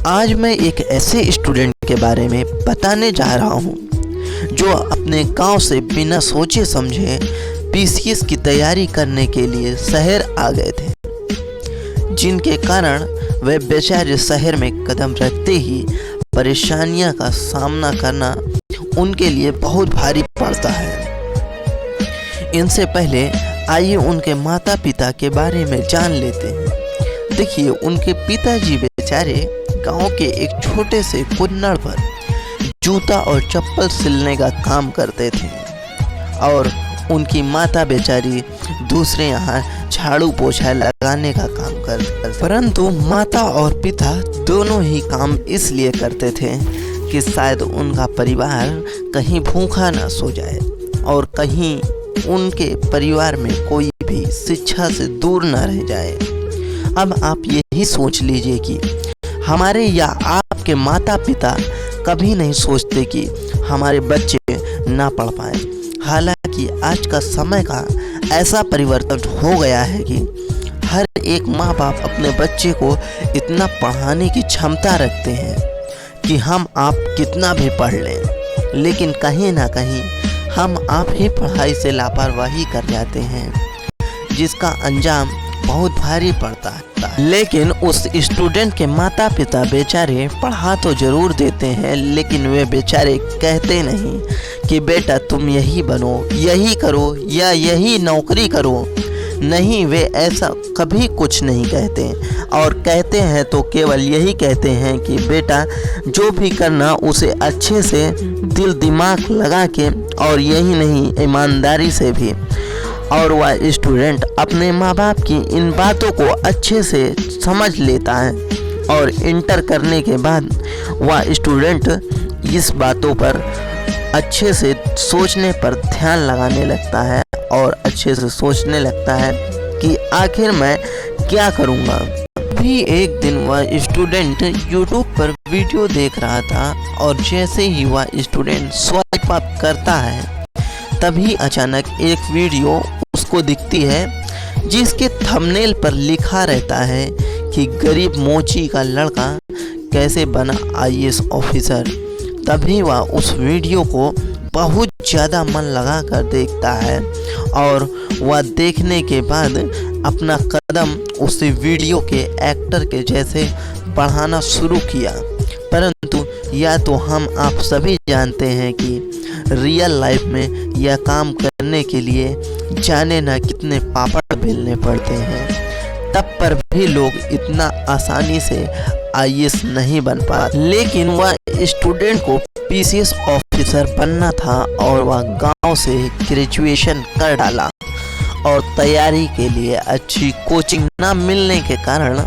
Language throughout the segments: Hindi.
आज मैं एक ऐसे स्टूडेंट के बारे में बताने जा रहा हूँ जो अपने गांव से बिना सोचे समझे पीसीएस की तैयारी करने के लिए शहर आ गए थे, जिनके कारण वे बेचारे शहर में कदम रखते ही परेशानियों का सामना करना उनके लिए बहुत भारी पड़ता है। इनसे पहले आइए उनके माता पिता के बारे में जान लेते हैं। देखिए, उनके पिताजी बेचारे गांव के एक छोटे से कुन्नड़ पर जूता और चप्पल सिलने का काम करते थे और उनकी माता बेचारी दूसरे यहाँ झाड़ू पोछा लगाने का काम करते। परंतु माता और पिता दोनों ही काम इसलिए करते थे कि शायद उनका परिवार कहीं भूखा ना सो जाए और कहीं उनके परिवार में कोई भी शिक्षा से दूर ना रह जाए। अब आप यही सोच लीजिए कि हमारे या आपके माता पिता कभी नहीं सोचते कि हमारे बच्चे ना पढ़ पाए। हालांकि आज का समय का ऐसा परिवर्तन हो गया है कि हर एक माँ बाप अपने बच्चे को इतना पढ़ाने की क्षमता रखते हैं कि हम आप कितना भी पढ़ लें, लेकिन कहीं ना कहीं हम आप ही पढ़ाई से लापरवाही कर जाते हैं, जिसका अंजाम बहुत भारी पड़ता है। लेकिन उस स्टूडेंट के माता पिता बेचारे पढ़ा तो जरूर देते हैं, लेकिन वे बेचारे कहते नहीं कि बेटा तुम यही बनो, यही करो या यही नौकरी करो। नहीं, वे ऐसा कभी कुछ नहीं कहते और कहते हैं तो केवल यही कहते हैं कि बेटा जो भी करना उसे अच्छे से दिल दिमाग लगा के और यही नहीं ईमानदारी से भी। और वह स्टूडेंट अपने माँ बाप की इन बातों को अच्छे से समझ लेता है और इंटर करने के बाद वह स्टूडेंट इस बातों पर अच्छे से सोचने पर ध्यान लगाने लगता है और अच्छे से सोचने लगता है कि आखिर मैं क्या करूँगा। भी एक दिन वह स्टूडेंट YouTube पर वीडियो देख रहा था और जैसे ही वह स्टूडेंट स्वाइप अप करता है तभी अचानक एक वीडियो उसको दिखती है जिसके थंबनेल पर लिखा रहता है कि गरीब मोची का लड़का कैसे बना IAS ऑफिसर। तभी वह उस वीडियो को बहुत ज़्यादा मन लगा कर देखता है और वह देखने के बाद अपना कदम उस वीडियो के एक्टर के जैसे बढ़ाना शुरू किया। परंतु या तो हम आप सभी जानते हैं कि रियल लाइफ में यह काम करने के लिए जाने ना कितने पापड़ बेलने पड़ते हैं, तब पर भी लोग इतना आसानी से IAS नहीं बन पाते। लेकिन वह स्टूडेंट को पीसीएस ऑफिसर बनना था और वह गांव से ग्रेजुएशन कर डाला और तैयारी के लिए अच्छी कोचिंग न मिलने के कारण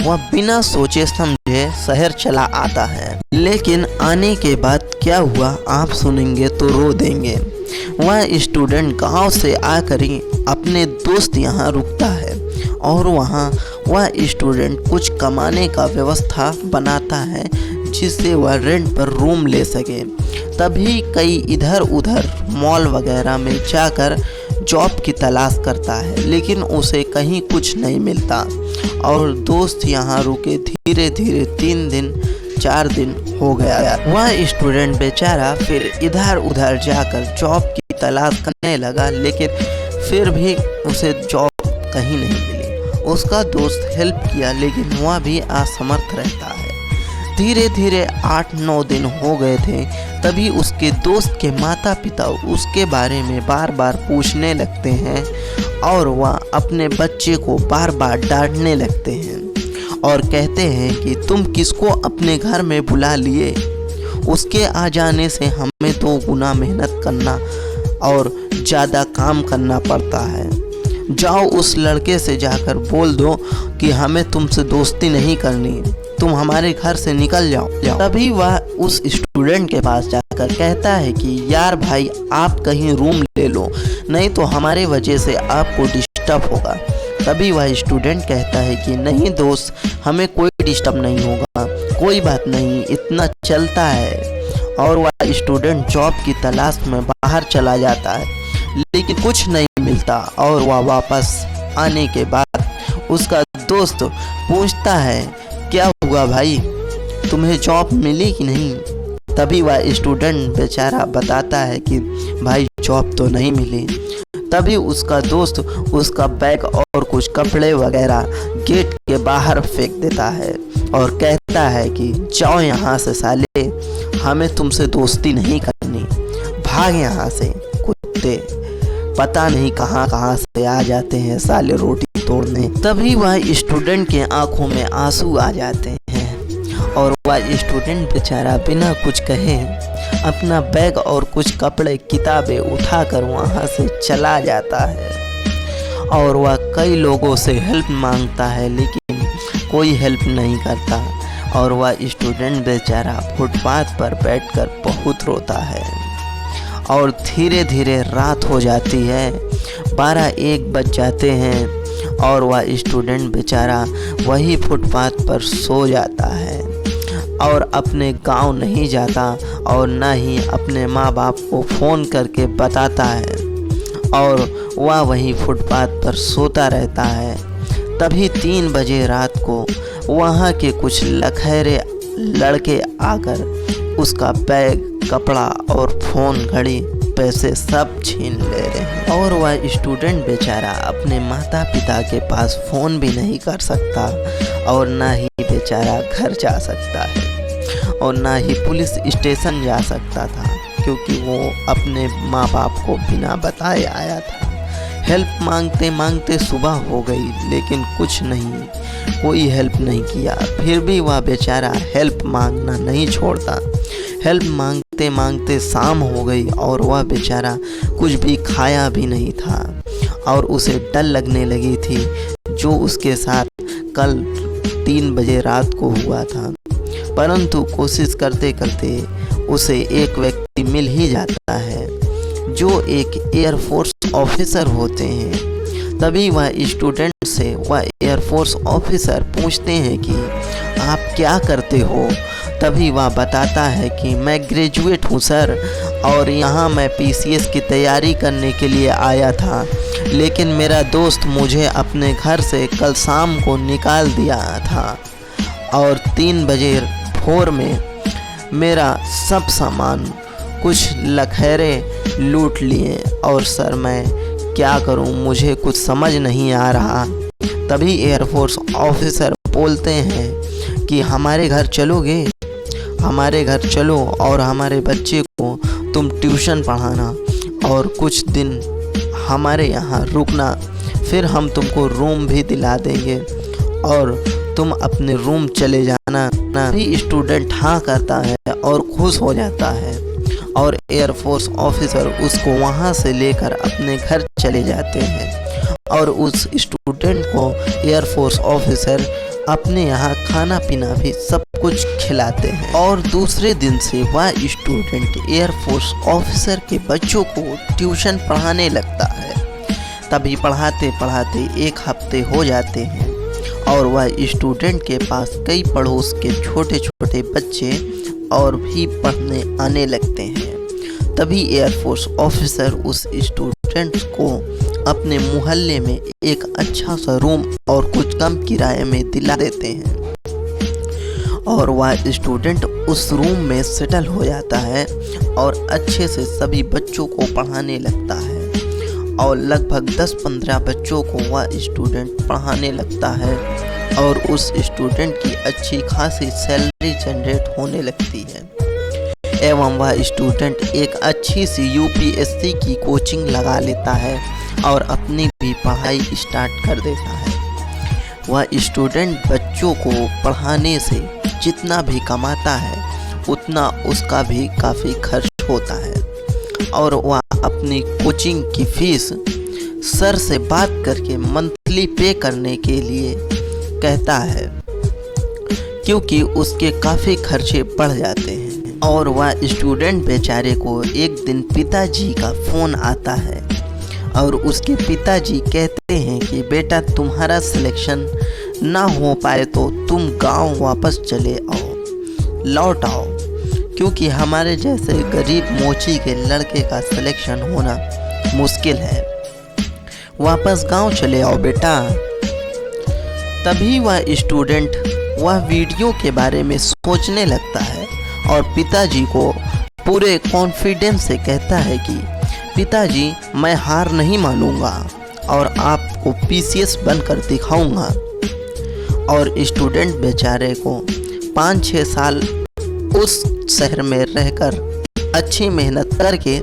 वह बिना सोचे समझे शहर चला आता है। लेकिन आने के बाद क्या हुआ आप सुनेंगे तो रो देंगे। वह स्टूडेंट गांव से आकर ही अपने दोस्त यहाँ रुकता है और वहाँ वह स्टूडेंट कुछ कमाने का व्यवस्था बनाता है जिससे वह रेंट पर रूम ले सके। तभी कई इधर उधर मॉल वगैरह में जाकर जॉब की तलाश करता है, लेकिन उसे कहीं कुछ नहीं मिलता और दोस्त यहाँ रुके धीरे धीरे 3 दिन 4 दिन हो गया। वह स्टूडेंट बेचारा फिर इधर उधर जाकर जॉब की तलाश करने लगा, लेकिन फिर भी उसे जॉब कहीं नहीं मिली। उसका दोस्त हेल्प किया लेकिन वह भी असमर्थ रहता है। धीरे धीरे 8-9 दिन हो गए थे, तभी उसके दोस्त के माता पिता उसके बारे में बार बार पूछने लगते हैं और वह अपने बच्चे को बार बार डांटने लगते हैं और कहते हैं कि तुम किसको अपने घर में बुला लिए, उसके आ जाने से हमें 2 गुना मेहनत करना और ज़्यादा काम करना पड़ता है। जाओ उस लड़के से जाकर बोल दो कि हमें तुमसे दोस्ती नहीं करनी, तुम हमारे घर से निकल जाओ। तभी वह उस स्टूडेंट के पास जाकर कहता है कि यार भाई आप कहीं रूम ले लो, नहीं तो हमारे वजह से आपको डिस्टर्ब होगा। तभी वह स्टूडेंट कहता है कि नहीं दोस्त, हमें कोई डिस्टर्ब नहीं होगा, कोई बात नहीं, इतना चलता है। और वह स्टूडेंट जॉब की तलाश में बाहर चला जाता है, लेकिन कुछ नहीं मिलता और वह वापस आने के बाद उसका दोस्त पूछता है क्या हुआ भाई, तुम्हें जॉब मिली कि नहीं? तभी वह स्टूडेंट बेचारा बताता है कि भाई जॉब तो नहीं मिली। तभी उसका दोस्त उसका बैग और कुछ कपड़े वगैरह गेट के बाहर फेंक देता है और कहता है कि जाओ यहाँ से साले, हमें तुमसे दोस्ती नहीं करनी, भाग यहाँ से कुत्ते। पता नहीं कहाँ कहाँ से आ जाते हैं साले रोटी तोड़ने। तभी वह स्टूडेंट के आंखों में आंसू आ जाते हैं और वह स्टूडेंट बेचारा बिना कुछ कहे अपना बैग और कुछ कपड़े किताबें उठाकर वहाँ से चला जाता है। और वह कई लोगों से हेल्प मांगता है लेकिन कोई हेल्प नहीं करता और वह स्टूडेंट बेचारा फुटपाथ पर बैठकर बहुत रोता है। और धीरे धीरे रात हो जाती है, 12-1 बज जाते हैं और वह स्टूडेंट बेचारा वही फुटपाथ पर सो जाता है और अपने गांव नहीं जाता और न ही अपने माँ बाप को फ़ोन करके बताता है और वह वहीं फुटपाथ पर सोता रहता है। तभी 3 बजे रात को वहाँ के कुछ लखैरे लड़के आकर उसका बैग, कपड़ा और फ़ोन, घड़ी, पैसे सब छीन ले रहे हैं। और वह स्टूडेंट बेचारा अपने माता पिता के पास फ़ोन भी नहीं कर सकता और ना ही बेचारा घर जा सकता है और ना ही पुलिस स्टेशन जा सकता था क्योंकि वो अपने माँ बाप को बिना बताए आया था। हेल्प मांगते मांगते सुबह हो गई लेकिन कुछ नहीं, कोई हेल्प नहीं किया। फिर भी वह बेचारा हेल्प मांगना नहीं छोड़ता। हेल्प मांगते मांगते शाम हो गई और वह बेचारा कुछ भी खाया भी नहीं था और उसे डर लगने लगी थी जो उसके साथ कल 3 बजे रात को हुआ था। परंतु कोशिश करते करते उसे एक व्यक्ति मिल ही जाता है जो एक एयरफोर्स ऑफिसर होते हैं। तभी वह स्टूडेंट से वह एयरफोर्स ऑफिसर पूछते हैं कि आप क्या करते हो? तभी वह बताता है कि मैं ग्रेजुएट हूँ सर और यहाँ मैं पीसीएस की तैयारी करने के लिए आया था लेकिन मेरा दोस्त मुझे अपने घर से कल शाम को निकाल दिया था और 3 बजे भोर में मेरा सब सामान कुछ लखैरे लूट लिए और सर मैं क्या करूं, मुझे कुछ समझ नहीं आ रहा। तभी एयरफोर्स ऑफिसर बोलते हैं कि हमारे घर चलोगे? हमारे घर चलो और हमारे बच्चे को तुम ट्यूशन पढ़ाना और कुछ दिन हमारे यहाँ रुकना, फिर हम तुमको रूम भी दिला देंगे और तुम अपने रूम चले जाना। भी स्टूडेंट हाँ करता है और खुश हो जाता है और एयरफोर्स ऑफिसर उसको वहाँ से लेकर अपने घर चले जाते हैं और उस स्टूडेंट को एयरफोर्स ऑफिसर अपने यहाँ खाना पीना भी सब कुछ खिलाते हैं। और दूसरे दिन से वह स्टूडेंट एयरफोर्स ऑफिसर के बच्चों को ट्यूशन पढ़ाने लगता है। तभी पढ़ाते पढ़ाते 1 हफ्ते हो जाते हैं और वह स्टूडेंट के पास कई पड़ोस के छोटे छोटे बच्चे और भी पढ़ने आने लगते हैं। तभी एयरफोर्स ऑफिसर उस स्टूडेंट को अपने मोहल्ले में एक अच्छा सा रूम और कुछ कम किराए में दिला देते हैं और वह स्टूडेंट उस रूम में सेटल हो जाता है और अच्छे से सभी बच्चों को पढ़ाने लगता है और लगभग 10-15 बच्चों को वह स्टूडेंट पढ़ाने लगता है और उस स्टूडेंट की अच्छी खासी सैलरी जनरेट होने लगती है एवं वह स्टूडेंट एक अच्छी सी यूपीएससी की कोचिंग लगा लेता है और अपनी भी पढ़ाई स्टार्ट कर देता है। वह स्टूडेंट बच्चों को पढ़ाने से जितना भी कमाता है उतना उसका भी काफ़ी खर्च होता है और वह अपनी कोचिंग की फीस सर से बात करके मंथली पे करने के लिए कहता है क्योंकि उसके काफ़ी खर्चे बढ़ जाते हैं। और वह स्टूडेंट बेचारे को एक दिन पिताजी का फ़ोन आता है और उसके पिताजी कहते हैं कि बेटा तुम्हारा सिलेक्शन ना हो पाए तो तुम गांव वापस चले आओ, लौट आओ, क्योंकि हमारे जैसे गरीब मोची के लड़के का सिलेक्शन होना मुश्किल है, वापस गांव चले आओ बेटा। तभी वह स्टूडेंट वह वीडियो के बारे में सोचने लगता है और पिताजी को पूरे कॉन्फिडेंस से कहता है कि पिताजी, मैं हार नहीं मानूंगा और आपको पीसीएस बनकर दिखाऊंगा। और स्टूडेंट बेचारे को 5-6 साल उस शहर में रहकर अच्छी मेहनत करके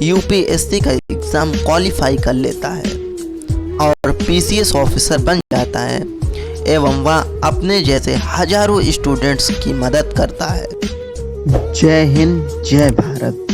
यूपीएससी का एग्ज़ाम क्वालिफाई कर लेता है और पीसीएस ऑफिसर बन जाता है एवं वह अपने जैसे हजारों स्टूडेंट्स की मदद करता है। जय हिंद, जय भारत।